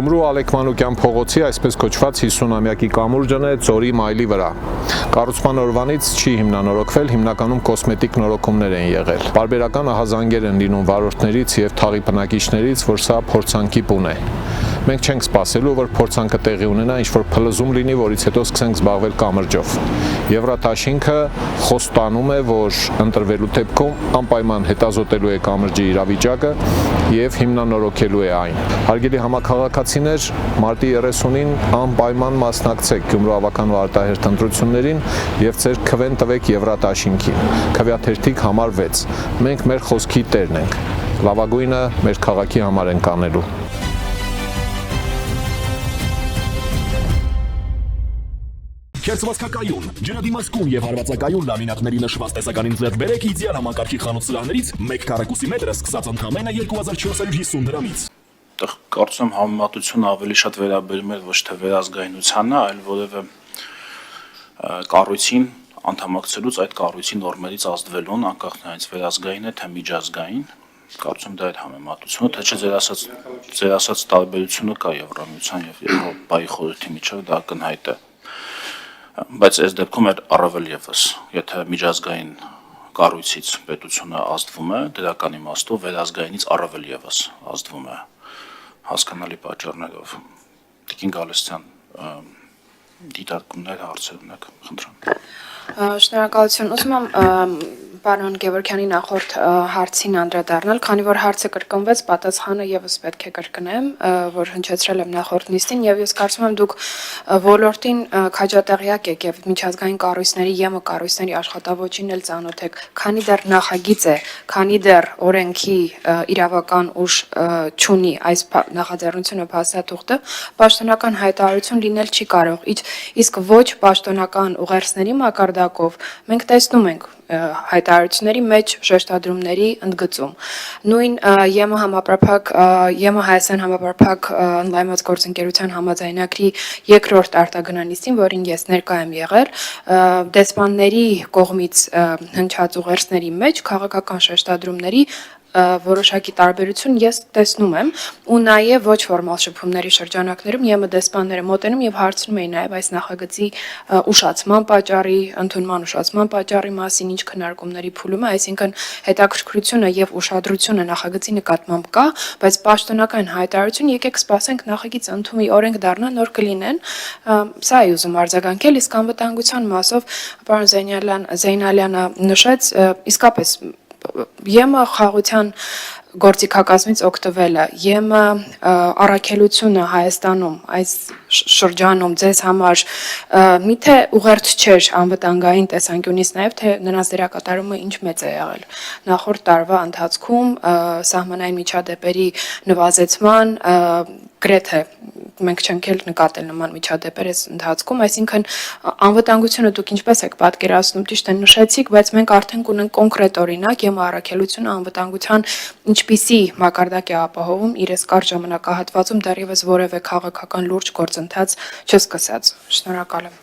Գյումրու Ալեք Մանուկյան փողոցի այսպես կոչված 50-ամյակի կամուրջն է Ձորի մայլի վրա։ Կառուցման օրվանից չի հիմնանորոգվել, հիմնականում կոսմետիկ նորոգումներ են եղել։ Պարբերական ահազանգեր են լինում վարորդներից եւ թաղի բնակիչներից, որ սա փորձանքի բուն է։ Մենք չենք սպասելու, որ փորձանքը տեղի ունենա, ինչ-որ փլզում լինի, որից հետո սկսենք զբաղվել կամրջով։ Եվրատաշինքը խոստանում է, որ ընտրվելու դեպքում անպայման հետազոտելու է կամրջի իրավիճակը եւ հիմնանորոգելու է այն։ Հարգելի համաքաղաքացիներ, մարտի 30-ին անպայման մասնակցեք Գյումրու ավական ու արտահերթ ընտրություններին եւ ձեր քվեն տվեք Եվրատաշինքին։ Քվեաթերթիկ համար 6։ Մենք մեր խոսքի տերն ենք։ Լավագույնը մեր քաղաքի համար ենք անելու։ Քերծվածքակայուն, ջրադիմացկուն եւ հարվածակայուն լամինատների նշված տեսականին ձեռք բերեք իդեալ համակարգի խանութ սրահներից 1 քառակուսի մետրը սկսած ընդամենը 2450 դրամից։ Կարծում եմ համեմատությունը ավելի շատ վերաբերում է ոչ թե վերազգայնությանը, այլ որևէ կառույցին անդամակցելուց այդ կառույցի նորմերից ազդվելուն, անկախ նրանից վերազգային է թե միջազգային։ Կարծում դա այդ համեմատությունը, թե չէ ձեր ասած տարբերությունը կա Եվրամիության եւ Եվրոպայի խորհրդի միջեւ, դա ակնհայտ է։ Բայց այս դեպքում էր առավել եւս, եթե միջազգային կառույցից պետությունը ազդվում է, դրական իմաստով վերազգայինից առավել եւս ազդվում է հասկանալի պատճառներով։ Տիկին Գալստյան, դիտարկումներ, հարցեր ունեք, խնդրեմ։ Շնորհակալություն։ Ուզում եմ պարոն Գևորգյանի նախորդ հարցին անդրադառնալ, քանի որ հարցը կրկնվեց, պատասխանը եւս պետք է կրկնեմ, որ հնչեցրել եմ նախորդ նիստին, եւ ես կարծում եմ դուք ոլորտին քաջատեղյակ եք եւ միջազգային կառույցների ԵՄ կառույցների աշխատավոճին էլ ծանոթ եք, քանի դեռ նախագիծ է, քանի դեռ օրենքի իրավական ուժ չունի այս նախաձեռնությունը փաստաթուղթը, պաշտոնական հայտարարություն լինել չի կարող, իսկ ոչ պաշտոնական ուղերձների մակարդակով մենք տեսնում ենք հայտարարությունների մեջ շեշտադրումների ընդգծում։ Նույն ԵՄ Հայաստան համապարփակ ընդլայնված գործընկերության համաձայնագրի երկրորդ արտագնանիստին, որին ես ներկա եմ եղել, դեսպանների կողմից հնչած ուղերձների մեջ քաղաքական շեշտադրումների որոշակի տարբերություն ես տեսնում եմ ու նաև ոչ ֆորմալ շփումների շրջանակներում ԵՄ դեսպանները մոտենում եւ հարցնում էին նաև այս նախագծի ուշացման պատճառի, ընդունման ուշացման պատճառի մասին, ինչ քննարկումների փուլում է, այսինքն հետաքրքրությունը եւ ուշադրությունը նախագծի նկատմամբ կա, բայց պաշտոնական հայտարարություն եկեք սպասենք նախագիծ ընդունի, օրենք դառնա, նոր կլինեն, սա է ուզում արձագանքել, իսկ անվտանգության մասով պարոն Զեյնալյանը նշեց, իսկապես ԵՄ խաղության գործիքակազմից օգտվելը, ԵՄ առաքելությունը Հայաստանում այս շրջանում ձեզ համար միթե ուղերձ չէր անվտանգային տեսանկյունից նաև թե նրանց դերակատարումը ինչ մեծ է եղել նախորդ տարվա ընթացքում սահմանային միջադեպերի նվազեցման գրեթե մենք չենք էլ նկատել նման միջադեպեր այս ընթացքում, այսինքն անվտանգությունը դուք ինչպես եք պատկերացնում, ճիշտ է նշեցիք, բայց մենք արդեն կունենք կոնկրետ օրինակ, ԵՄ առաքելությունը անվտանգության ինչպիսի մակարդակ է ապահովում իր այս կարճ ժամանակահատվածում դեռևս որևէ քաղաքական լուրջ գործընթաց չսկսած։ Շնորհակալ եմ։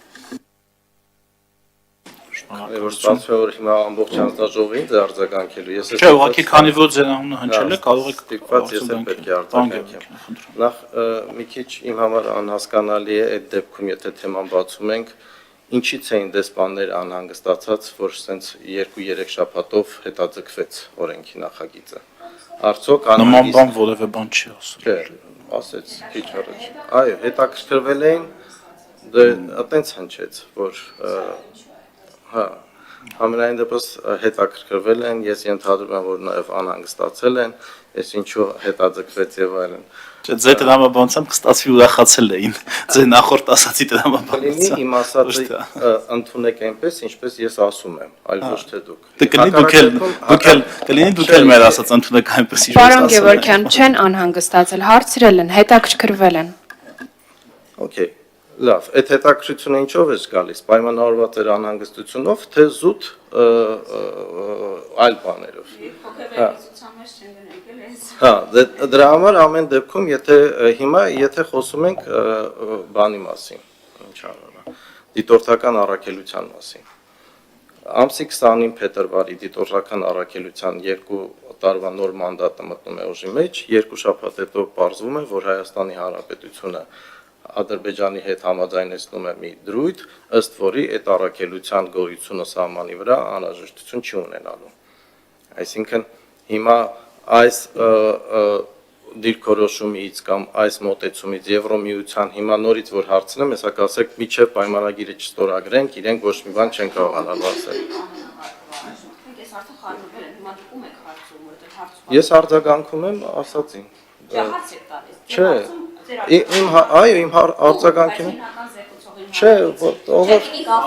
Որ ստացվում է որ հիմա ամբողջ հանձնաժողովին արձագանքելու։ Ես Չէ, ուղղակի քանի որ ձեր անունը հնչել է, կարող եք ստիպված ես պետք է արձագանքեմ։ Նախ մի քիչ իմ համար անհասկանալի է այդ դեպքում, եթե թեման բացում ենք, ինչից էին դեսպաններ անհանգստացած, որ սենց 2-3 շաբաթով հետաձգվեց օրենքի նախագիծը։ Արդյոք նման բան որևէ բան չի ասել։ Չէ, ասեց քիչ առաջ։ Այո, հետաքրքրվել էին, դե այտենց հնչեց, որ հա, ամենայն դեպս հետաքրքրվել են, ես ենթադրում եմ, որ նաև անհանգստացել են, ես ինչու հետաձգվեց եւ այլն։ Չէ, ձեր տրամաբանությամբ կստացվի ուրախացել էին, ձեր նախորդ ասացի տրամաբանությամբ։ Իմ ասածը ընդունեք այնպես, ինչպես ես ասում եմ, այլ ոչ թե դուք։ Դե կլինի դուք էլ մեր ասած ընդունեք այնպես, ինչպես ասում եք։ Պարոն Գևորգյան, չեն անհանգստացել, հարցրել են, հետաքրքրվել են։ Okay, լավ, այդ հետաքրքրությունը ինչով է գալիս, պայմանավորված էր անհանգստությունով, թե զուտ այլ բաներով։ Հա, դրա համար ամեն դեպքում, եթե խոսում ենք բանի մասին, ինչ անունը, դիտորդական առաքելության մասին, Ամսի 29 փետրվարի դիտորդական առաքելության 2 տարվա նոր մանդատը մտնում է ուժի մեջ, 2 շաբաթ հետո պարզվում է, որ Հայաստանի Հանրապետությունը Ադրբեջանի հետ համաձայնեցնում է մի դրույթ, ըստ որի այդ առաքելության գոյությունը սահմանի վրա անհրաժեշտություն չի ունենալու։ Այսինքն հիմա այս դիրքորոշումից կամ այս մոտեցումից Եվրոմիության հիմա նորից որ հարցնեմ, հեսա կասեք միջև պայմանագիրը չստորագրենք, իրենք ոչ մի բան չեն կարողանալու ասել։ Ես արձագանքում եմ ասածին։ Չէ։ Իմ արձագանքին։ Չէ,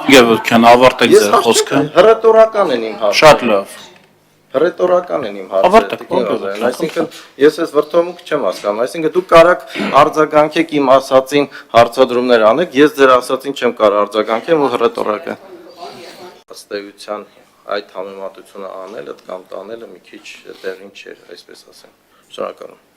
Գևորգյան, ավարտեք ձեր խոսքը։ Հռետորական են իմ հարցերը։ Շատ լավ։ Հռետորական են իմ Ավարտեք, հարցերը։ Այսինքն ես այս վրդովմունք չեմ հասկանում։ Այսինքն դուք կարաք արձագանքեք իմ ասածին, հարցադրումներ անեք, ես ձեր ասածին չեմ կարող արձագանքել, որ հռետորական։ Ըստ էության այդ համեմատությունը անելը կամ տանելը մի քիչ տեղին չէր, այսպես ասեմ։ Շնորհակալ եմ։